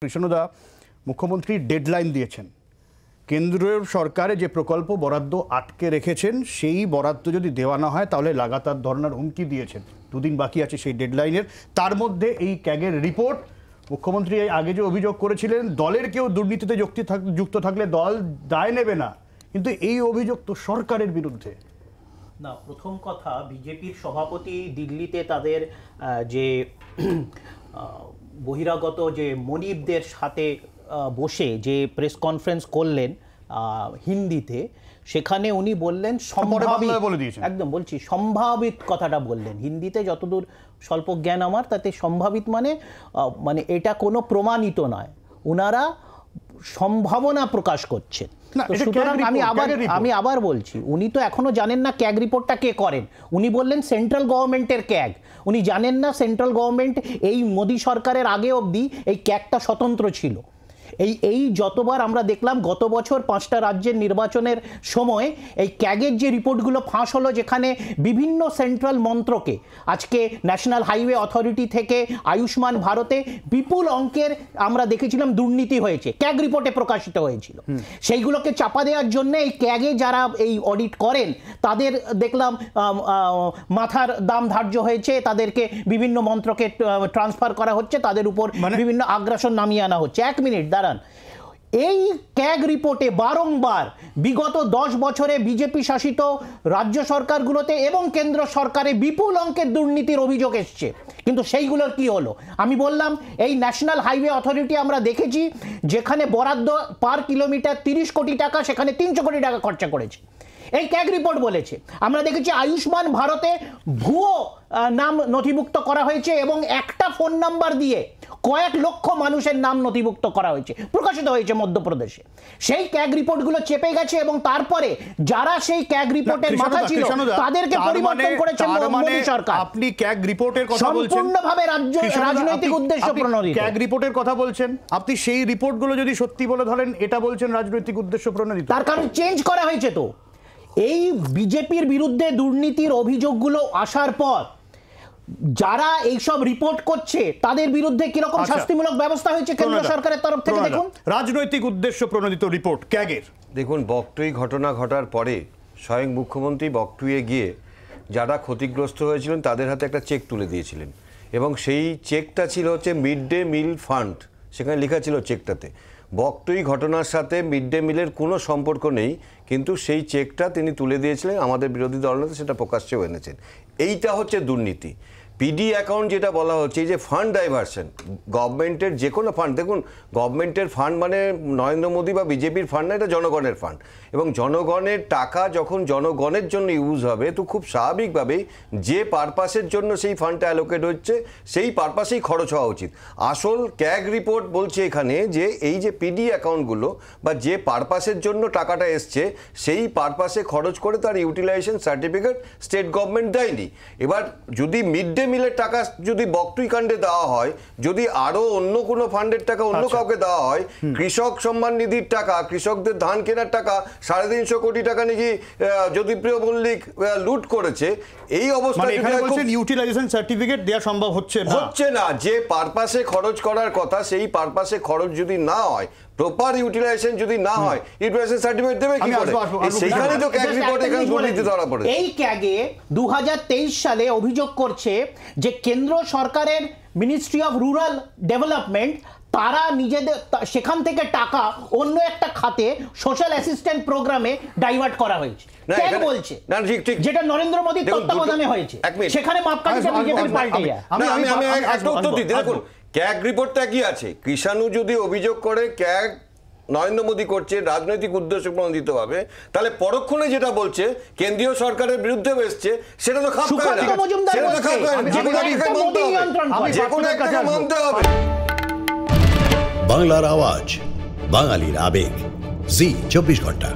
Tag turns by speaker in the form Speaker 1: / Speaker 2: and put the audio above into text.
Speaker 1: কৃষ্ণদা, মুখ্যমন্ত্রী ডেডলাইন দিয়েছেন, কেন্দ্রীয় সরকারে যে প্রকল্প বরাদ্দ আটকে রেখেছেন সেই বরাদ্দ যদি দেওয়া না হয় তাহলে লাগাতার ধর্নার হুমকি দিয়েছেন। দুদিন বাকি আছে সেই ডেডলাইনের, তার মধ্যে এই ক্যাগের রিপোর্ট। মুখ্যমন্ত্রী আগে যে অভিযোগ করেছিলেন দলের কেউ দুর্নীতিতে যুক্ত থাকলে দল দায় নেবে না, কিন্তু এই অভিযোগ তো সরকারের বিরুদ্ধে।
Speaker 2: না, প্রথম কথা, বিজেপির সভাপতি দিল্লিতে তাদের যে বহিরাগত যে মনিবদের সাথে বসে যে প্রেস কনফারেন্স করলেন হিন্দিতে, সেখানে উনি বললেন সম্ভাবিত, একদম বলছি সম্ভাবিত কথাটা বললেন হিন্দিতে, যতদূর স্বল্প জ্ঞান আমার তাতে সম্ভাবিত মানে এটা কোনো প্রমাণিত নয়, ওনারা সম্ভাবনা প্রকাশ করছেন। সুতরাং আমি আবার বলছি, উনি তো এখনো জানেন না ক্যাগ রিপোর্টটা কে করেন। উনি বললেন সেন্ট্রাল গভর্নমেন্টের ক্যাগ, উনি জানেন না সেন্ট্রাল গভর্নমেন্ট এই মোদী সরকারের আগে অবধি এই ক্যাগটা স্বতন্ত্র ছিল। এই যতবার আমরা দেখলাম গত বছর 5টা রাজ্যের নির্বাচনের সময় এই ক্যাগের যে রিপোর্টগুলো ফাঁস হলো, যেখানে বিভিন্ন সেন্ট্রাল মন্ত্রকে, আজকে ন্যাশনাল হাইওয়ে অথরিটি থেকে আয়ুষ্মান ভারতে বিপুল অঙ্কের আমরা দেখেছিলাম দুর্নীতি হয়েছে, ক্যাগ রিপোর্টে প্রকাশিত হয়েছিল। সেইগুলোকে চাপা দেওয়ার জন্য এই ক্যাগে যারা এই অডিট করেন তাদের দেখলাম মাথার দাম ধার্য হয়েছে, তাদেরকে বিভিন্ন মন্ত্রকে ট্রান্সফার করা হচ্ছে, তাদের উপর বিভিন্ন আগ্রাসন নামিয়ে আনা হচ্ছে। 1 মিনিট দাঁড়ান, এই ক্যাগ রিপোর্টে বারংবার বিগত 10 বছরে বিজেপি শাসিত রাজ্য সরকারগুলোতে এবং কেন্দ্র সরকারে বিপুল অঙ্কের দুর্নীতির অভিযোগ এসছে, কিন্তু সেইগুলোর কি হলো? আমি বললাম এই ন্যাশনাল হাইওয়ে অথরিটি আমরা দেখেছি যেখানে বরাদ্দ পার কিলোমিটার 30 কোটি টাকা, সেখানে 300 কোটি টাকা খরচা করেছে, এই ক্যাগ রিপোর্ট বলেছে। আমরা দেখেছি আয়ুষ্মান ভারতে ভুয়ো নাম নথিভুক্ত করা হয়েছে এবং একটা ফোন নাম্বার দিয়ে কয়েক লক্ষ মানুষের নাম নথিভুক্ত করা হয়েছে, প্রকাশিত হয়েছে মধ্যপ্রদেশে। সেই ক্যাগ রিপোর্টগুলো চেপে গেছে এবং তারপরে যারা সেই ক্যাগ রিপোর্টের মাথা ছিল তাদেরকে পরিবর্তন করেছে মোদী সরকার।
Speaker 1: আপনি ক্যাগ রিপোর্টের কথা বলছেন,
Speaker 2: সম্পূর্ণভাবে রাজনৈতিক উদ্দেশ্য প্রণোদিত
Speaker 1: ক্যাগ রিপোর্টের কথা বলছেন আপনি, সেই রিপোর্টগুলো যদি সত্যি বলে ধরেন এটা বলছেন রাজনৈতিক উদ্দেশ্য প্রণোদিত,
Speaker 2: তার কারণ চেঞ্জ করা হয়েছে। তো এই বিজেপির বিরুদ্ধে দুর্নীতির অভিযোগগুলো আসার পর যারা এইসব রিপোর্ট করছে তাদের বিরুদ্ধে কিরকম শাস্তিমূলক ব্যবস্থা হয়েছে কেন্দ্র সরকারের তরফ থেকে। দেখুন,
Speaker 1: রাজনৈতিক উদ্দেশ্য প্রণোদিত রিপোর্ট ক্যাগের।
Speaker 3: দেখুন, বকটুই ঘটনা ঘটার পরে স্বয়ং মুখ্যমন্ত্রী বকটুইয়ে গিয়ে যারা ক্ষতিগ্রস্ত হয়েছিলেন তাদের হাতে একটা চেক তুলে দিয়েছিলেন, এবং সেই চেকটা ছিল হচ্ছে মিড ডে মিল ফান্ড। সেখানে লেখা ছিল চেকটাতে বকটুই ঘটনার সাথে মিড ডে মিলের কোনো সম্পর্ক নেই, কিন্তু সেই চেকটা তিনি তুলে দিয়েছিলেন, আমাদের বিরোধী দলনেতা সেটা প্রকাশ্যেও এনেছেন। এইটা হচ্ছে দুর্নীতি। পিডি অ্যাকাউন্ট যেটা বলা হচ্ছে, এই যে ফান্ড ডাইভার্সন, গভর্নমেন্টের যে কোনো ফান্ড, দেখুন গভর্নমেন্টের ফান্ড মানে নরেন্দ্র মোদী বা বিজেপির ফান্ড না, এটা জনগণের ফান্ড, এবং জনগণের টাকা যখন জনগণের জন্য ইউজ হবে তো খুব স্বাভাবিকভাবেই যে পারপাসের জন্য সেই ফান্ডটা অ্যালোকেট হচ্ছে সেই পারপাসেই খরচ হওয়া উচিত। আসল ক্যাগ রিপোর্ট বলছে এখানে যে এই যে পিডি অ্যাকাউন্টগুলো বা যে পারপাসের জন্য টাকাটা এসছে সেই পারপাসে খরচ করে তার ইউটিলাইজেশন সার্টিফিকেট স্টেট গভর্নমেন্ট দেয়নি। এবার যদি মিড ডে মিলের টাকা যদি বকটুই কাণ্ডে দেওয়া হয়, যদি আরো অন্য কোনো ফান্ডের টাকা অন্য কাউকে দেওয়া হয়, কৃষক সম্মান নিধির টাকা, কৃষকদের ধান কেনার টাকা 350 কোটি টাকা নাকি জ্যোতিপ্রিয় মল্লিক লুট করেছে, এই অবস্থায়
Speaker 1: ইউটিলাইজেশন সার্টিফিকেট দেওয়া সম্ভব হচ্ছে
Speaker 3: না। যে পারপাসে খরচ করার কথা সেই পারপাসে খরচ যদি না হয়, প্রপার ইউটিলাইজেশন যদি না হয়, ইউটিলাইজেশন সার্টিফিকেট দেবে কি করে? সেইখানে তো ক্যাগ রিপোর্ট এখানে দুর্নীতি ধরা পড়ে।
Speaker 2: এই ক্যাগে 2023 সালে অভিযোগ করছে যে কেন্দ্র সরকারের মিনিস্ট্রি অফ রুরাল ডেভেলপমেন্ট তারা নিজেদের সেখান থেকে টাকা অন্য একটা খাতে সোশ্যাল অ্যাসিস্ট্যান্ট প্রোগ্রামে ডাইভার্ট করা হয়েছে। ক্যাগ বলছে যেটা নরেন্দ্র মোদীর তত্ত্বাবধানে হয়েছে, সেখানে মাপকাঠিটা বিজেপির পাল্টে যায়।
Speaker 3: আমি একটা উত্তর দিই। দেখুন, ক্যাগ রিপোর্টটা কি আছে, কৃষাণু যদি অভিযোগ করে ক্যাগ নরেন্দ্র মোদী করছে রাজনৈতিক উদ্দেশ্য প্রণোদিত হবে, তাহলে পরক্ষণে যেটা বলছে কেন্দ্রীয় সরকারের বিরুদ্ধে এসছে সেটা তো খাপ খায় না, সেটা তো খাপ খায় না, যেকোনো একটা মানতে হবে।
Speaker 4: বাংলার আওয়াজ, বাঙালির আবেগ, জি 24 ঘন্টা।